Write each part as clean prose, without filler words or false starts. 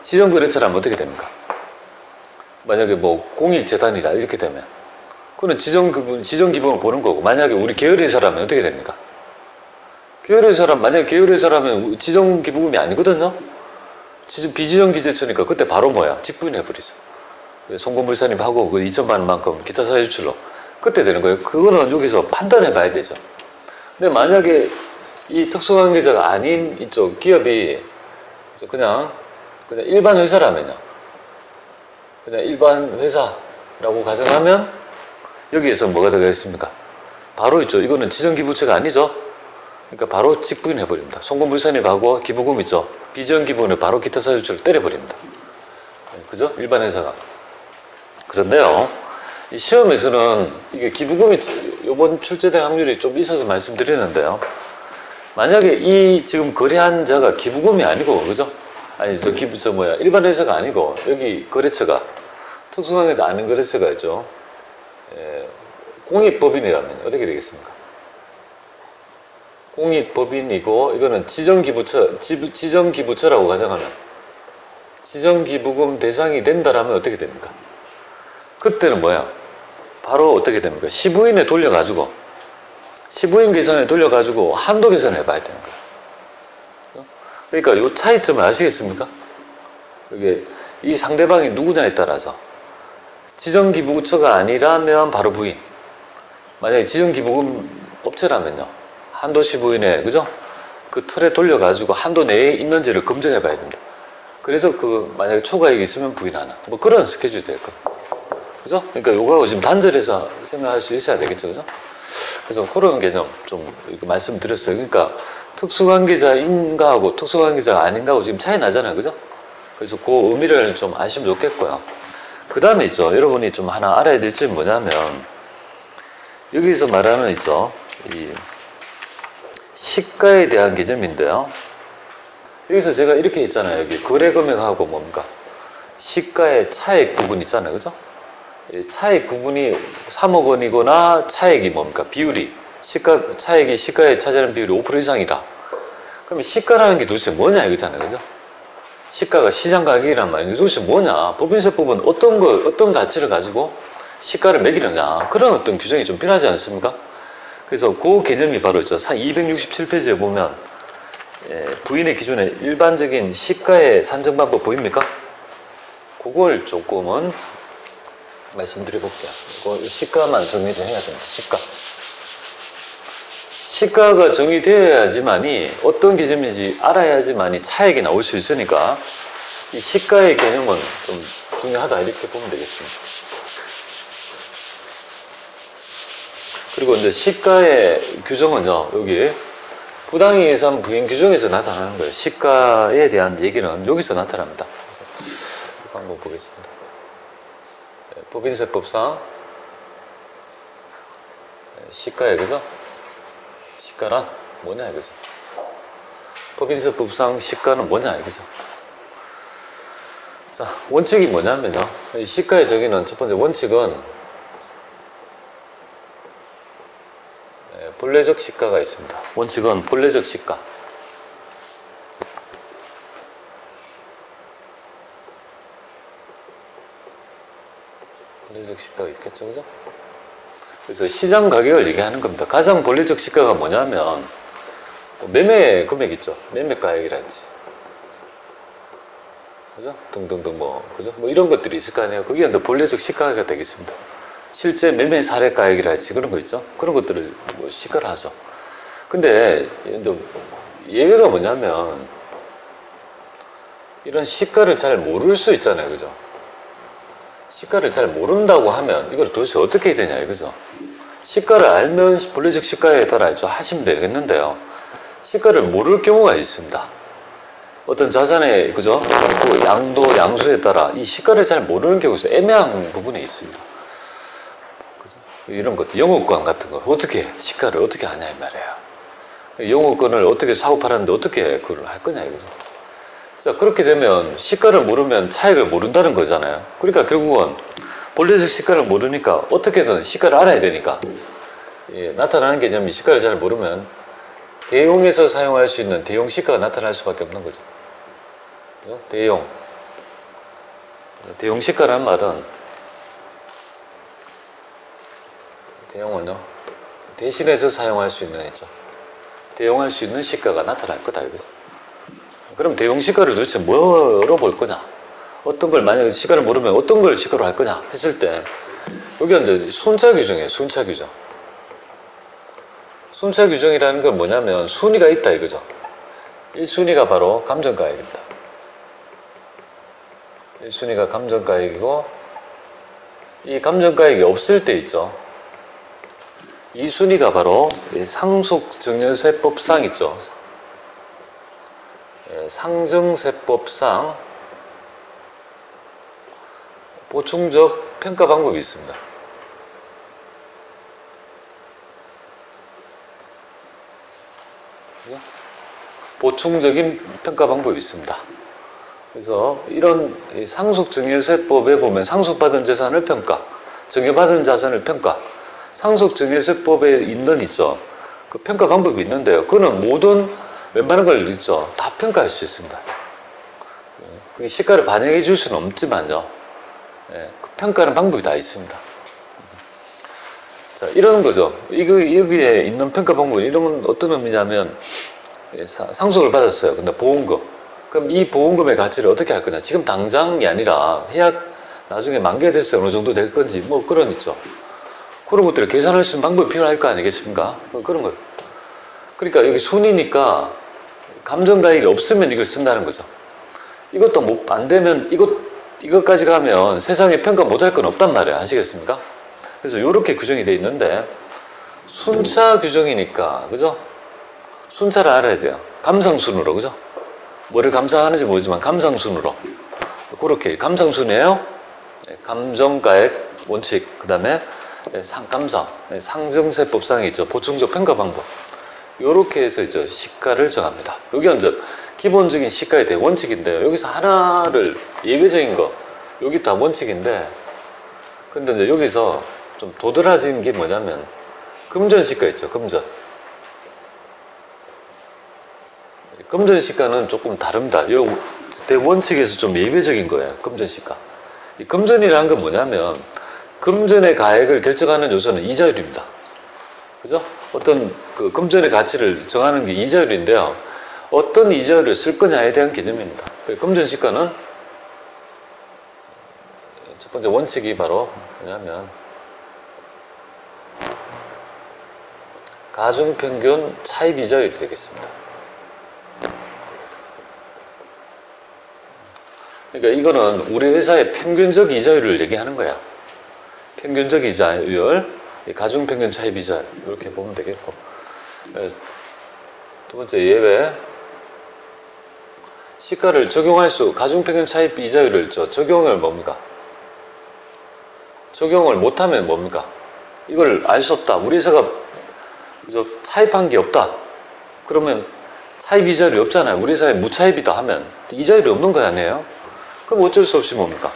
지정거래처라면 어떻게 됩니까? 만약에 뭐 공익재단이다 이렇게 되면 그거는 지정기금을 보는 거고, 만약에 우리 계열회사라면 어떻게 됩니까? 만약에 계열회사라면 지정기부금이 아니거든요? 비지정기재처니까 그때 바로 뭐야? 직분해버리죠. 송금물산입하고 그 2천만 원만큼 기타 사유출로 그때 되는 거예요. 그거는 여기서 판단해 봐야 되죠. 근데 만약에 이 특수관계자가 아닌 이쪽 기업이 그냥 일반 회사라면요. 그냥 일반 회사라고 가정하면 여기에서 뭐가 들어가겠습니까? 바로 있죠. 이거는 지정기부처가 아니죠. 그러니까 바로 직분해버립니다. 송금물산입하고 기부금 있죠. 비지정기부금을 바로 기타 사유출로 때려버립니다. 그죠? 일반 회사가. 그런데요, 이 시험에서는 이게 기부금이 이번 출제될 확률이 좀 있어서 말씀드리는데요. 만약에 이 지금 거래한 자가 기부금이 아니고, 그죠? 아니, 일반 회사가 아니고, 여기 거래처가, 특수관계자 아닌 거래처가 있죠. 공익법인이라면 어떻게 되겠습니까? 공익법인이고, 이거는 지정기부처라고 가정하면, 지정기부금 대상이 된다라면 어떻게 됩니까? 그때는 뭐야? 바로 어떻게 됩니까? 시부인에 돌려가지고, 시부인 계산에 돌려가지고 한도 계산을 해봐야 되는 거야. 그러니까 이 차이점을 아시겠습니까? 이게 이 상대방이 누구냐에 따라서 지정기부처가 아니라면 바로 부인, 만약에 지정기부금 업체라면요, 한도 시부인에, 그죠? 그 틀에 돌려가지고 한도 내에 있는지를 검증해 봐야 된다. 그래서 만약에 초과액이 있으면 부인하는, 뭐 그런 스케줄이 될 거예요. 그죠? 그러니까 요거하고 지금 단절해서 생각할 수 있어야 되겠죠. 그죠? 그래서 그런 개념 좀 말씀드렸어요. 그러니까 특수관계자인가 하고 특수관계자가 아닌가 하고 지금 차이 나잖아요. 그죠? 그래서 그 의미를 좀 아시면 좋겠고요. 그 다음에 있죠. 여러분이 좀 하나 알아야 될 점이 뭐냐면, 여기서 말하는 있죠. 이 시가에 대한 개념인데요. 여기서 제가 이렇게 있잖아요. 여기 거래금액하고 뭡니까? 시가의 차액 부분 있잖아요. 그죠? 차액 부분이 3억 원이거나 차액이 뭡니까? 비율이 차액이 시가에 차지하는 비율이 5% 이상이다. 그러면 시가라는 게 도대체 뭐냐 이거잖아요. 그죠? 시가가 시장 가격이란 말인데 도대체 뭐냐? 법인세법은 어떤 가치를 가지고 시가를 매기느냐? 그런 어떤 규정이 좀 필요하지 않습니까? 그래서 그 개념이 바로 있죠. 267페이지에 보면 부인의 기준에 일반적인 시가의 산정 방법 보입니까? 그걸 조금은 말씀드려볼게요. 이거 시가만 정리를 해야 됩니다. 시가가 정의되어야지만이 어떤 개념인지 알아야지만이 차액이 나올 수 있으니까 이 시가의 개념은 좀 중요하다 이렇게 보면 되겠습니다. 그리고 이제 시가의 규정은요, 여기 부당이익 예산 부인 규정에서 나타나는 거예요. 시가에 대한 얘기는 여기서 나타납니다. 그래서 이거 한번 보겠습니다. 법인세법상 시가에, 그죠? 시가란 뭐냐 이거죠. 법인세법상 시가는 뭐냐 이거죠. 자, 원칙이 뭐냐면요, 이 시가의 정의는 첫 번째 원칙은 본래적 시가가 있습니다. 원칙은 본래적 시가. 본래적 시가가 있겠죠, 그죠? 그래서 시장 가격을 얘기하는 겁니다. 가장 본래적 시가가 뭐냐면 매매 금액 있죠. 매매가액이라든지, 그죠? 등등등 그죠? 이런 것들이 있을 거 아니에요. 그게 이제 본래적 시가가 되겠습니다. 실제 매매 사례가액이라든지 그런 거 있죠. 그런 것들을 시가를 하죠. 근데 이제 예외가 뭐냐면 이런 시가를 잘 모를 수 있잖아요, 그죠? 시가를 잘 모른다고 하면 이걸 도대체 어떻게 해야 되냐 이거죠. 시가를 알면 본래적 시가에 따라 하시면 되겠는데요. 시가를 모를 경우가 있습니다. 어떤 자산의, 그죠? 또 양도, 양수에 따라 이 시가를 잘 모르는 경우에서 애매한 부분이 있습니다. 그죠? 이런 것들, 영업권 같은 거 어떻게 시가를 어떻게 하냐 이 말이에요. 영업권을 어떻게 사고 팔았는데 어떻게 그걸 할 거냐 이거죠. 자, 그렇게 되면 시가를 모르면 차익을 모른다는 거잖아요. 그러니까 결국은 본래적 시가를 모르니까 어떻게든 시가를 알아야 되니까 나타나는 개념이 시가를 잘 모르면 대용에서 사용할 수 있는 대용 시가가 나타날 수밖에 없는 거죠. 그죠? 대용, 대용시가라는 말은 대용은요 대신해서 사용할 수 있는 있죠. 대용할 수 있는 시가가 나타날 거다 이거죠. 그럼 대용시가를 도대체 뭐로 볼 거냐? 어떤 걸 만약에 시가를 모르면 어떤 걸 시가로 할 거냐 했을 때 여기가 이제 순차 규정이에요. 순차 규정. 순차 규정이라는 건 뭐냐면 순위가 있다 이거죠. 1순위가 바로 감정가액입니다. 1순위가 감정가액이고 이 감정가액이 없을 때 있죠. 2순위가 바로 상속증여세법상 있죠. 상증세법상 보충적 평가 방법이 있습니다. 보충적인 평가 방법이 있습니다. 그래서 이런 상속증여세법에 보면 상속받은 재산을 평가, 증여받은 자산을 평가, 상속증여세법에 있는 있죠. 그 평가 방법이 있는데요. 그거는 모든 웬만한 걸 있죠. 다 평가할 수 있습니다. 그게 시가를 반영해 줄 수는 없지만요. 그 평가하는 방법이 다 있습니다. 자, 이런 거죠. 여기에 있는 평가 방법, 이런 건 어떤 의미냐면, 상속을 받았어요. 근데 보험금. 그럼 이 보험금의 가치를 어떻게 할 거냐. 지금 당장이 아니라 해약 나중에 만기가 됐을 때 어느 정도 될 건지, 뭐 그런 있죠. 그런 것들을 계산할 수 있는 방법이 필요할 거 아니겠습니까? 그런 거. 그러니까 여기 순이니까 감정가액이 없으면 이걸 쓴다는 거죠. 이것도 뭐 안 되면 이것까지 가면 세상에 평가 못할 건 없단 말이에요. 아시겠습니까? 그래서 이렇게 규정이 돼 있는데 순차 규정이니까 그죠? 순차를 알아야 돼요. 감상순으로 그죠? 뭐를 감상하는지 모르지만 감상순으로 그렇게 감상순이에요. 감정가액 원칙 그 다음에 감상 상증세법상에 있죠. 보충적 평가 방법 이렇게 해서 이제 시가를 정합니다. 여기 이제 기본적인 시가에 대해 원칙인데요. 여기서 하나를 예외적인 거 여기 다 원칙인데 근데 이제 여기서 좀 도드라진 게 뭐냐면 금전시가 있죠. 금전시가는 조금 다릅니다. 요 대원칙에서 좀 예외적인 거예요. 금전시가. 이 금전이라는 건 뭐냐면 금전의 가액을 결정하는 요소는 이자율입니다. 그죠? 어떤 그 금전의 가치를 정하는 게 이자율인데요. 어떤 이자율을 쓸 거냐에 대한 개념입니다. 금전시가는 첫 번째 원칙이 바로 뭐냐면 가중평균 차입 이자율이 되겠습니다. 그러니까 이거는 우리 회사의 평균적 이자율을 얘기하는 거야. 평균적 이자율, 가중평균 차입 이자율 이렇게 보면 되겠고 두 번째 예외 시가를 적용할 수 가중평균 차입 이자율을 적용을 뭡니까? 적용을 못하면 뭡니까? 이걸 알 수 없다. 우리 회사가 차입한 게 없다. 그러면 차입 이자율이 없잖아요. 우리 회사에 무차입이다 하면 이자율이 없는 거 아니에요? 그럼 어쩔 수 없이 뭡니까?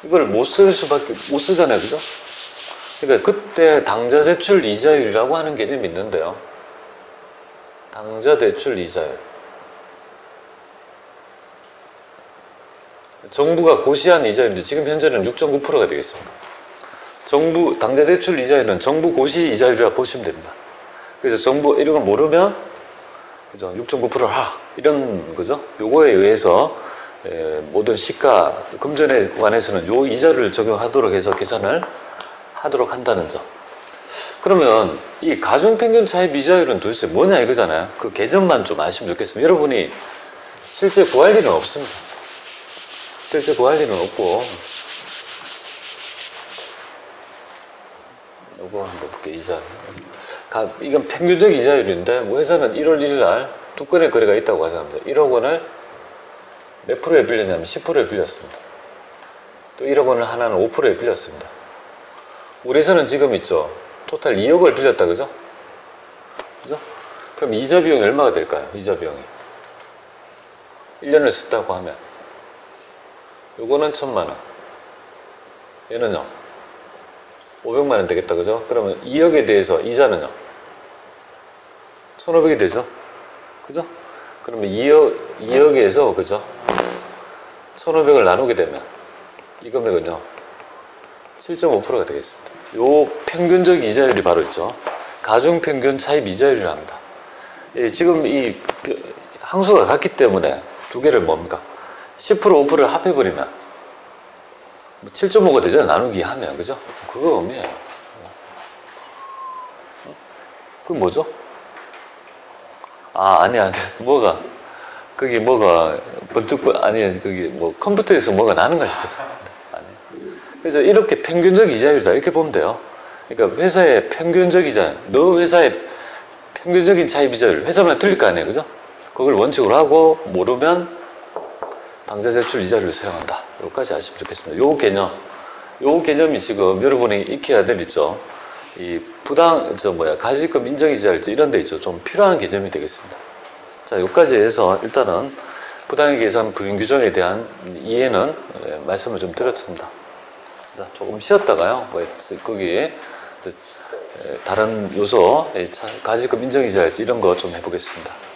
이걸 못 쓰잖아요. 그죠? 그러니까 그때 당좌대출 이자율이라고 하는 개념이 있는데요. 당좌대출 이자율. 정부가 고시한 이자율인데 지금 현재는 6.9%가 되겠습니다. 정부 당좌대출 이자율은 정부 고시 이자율이라 보시면 됩니다. 그래서 정부 이런 걸 모르면 그죠? 6.9%를 하라 이런 거죠. 요거에 의해서 모든 시가 금전에 관해서는 요 이자를 적용하도록 해서 계산을 하도록 한다는 점. 그러면 이 가중평균 차입 이자율은 도대체 뭐냐 이거잖아요. 그 개념만 좀 아시면 좋겠습니다. 여러분이 실제 구할 일은 없습니다. 실제 구할 일은 없고 요거 한번 볼게요. 이자. 이건 평균적 이자율인데 뭐 회사는 1월 1일 날 두 건의 거래가 있다고 가정합니다. 1억 원을 몇 프로에 빌렸냐면 10%에 빌렸습니다. 또 1억 원을 하나는 5%에 빌렸습니다. 우리 회사는 지금 있죠. 토탈 2억을 빌렸다. 그죠? 그죠? 그럼 이자 비용이 얼마가 될까요? 이자 비용이 1년을 썼다고 하면 요거는 1,000만 원 얘는요 500만 원 되겠다. 그죠? 그러면 2억에 대해서 이자는요 1,500이 되죠? 그죠? 그러면 2억에서 그죠? 1,500을 나누게 되면 이 금액은요 7.5%가 되겠습니다. 요 평균적 이자율이 바로 있죠. 가중평균 차입 이자율이라 합니다. 지금 이 항수가 같기 때문에 두 개를 뭡니까? 10% 5%를 합해버리면 7.5가 되잖아요. 나누기 하면. 그죠? 그거 의미예요. 그게 뭐죠? 아니야. 뭐가 그게 뭐가 번쩍 아니 그게 뭐 컴퓨터에서 뭐가 나는가 싶어서. 아니. 그래서 이렇게 평균적 이자율이다 이렇게 보면 돼요. 그러니까 회사의 평균적 이자, 너 회사의 평균적인 차입 이자율, 회사만 틀릴 거 아니에요, 그죠? 그걸 원칙으로 하고 모르면 당좌 제출 이자율을 사용한다. 여기까지 아시면 좋겠습니다. 요 개념이 지금 여러분이 익혀야 될 있죠. 이 가지금 인정 이자율 이런 데 있죠. 좀 필요한 개념이 되겠습니다. 자, 여기까지 해서 일단은 부당이익 계산 부인 규정에 대한 이해는 말씀을 좀 드렸습니다. 자, 조금 쉬었다가요. 거기에 다른 요소, 가지금 인정 이자율 이런 거 좀 해보겠습니다.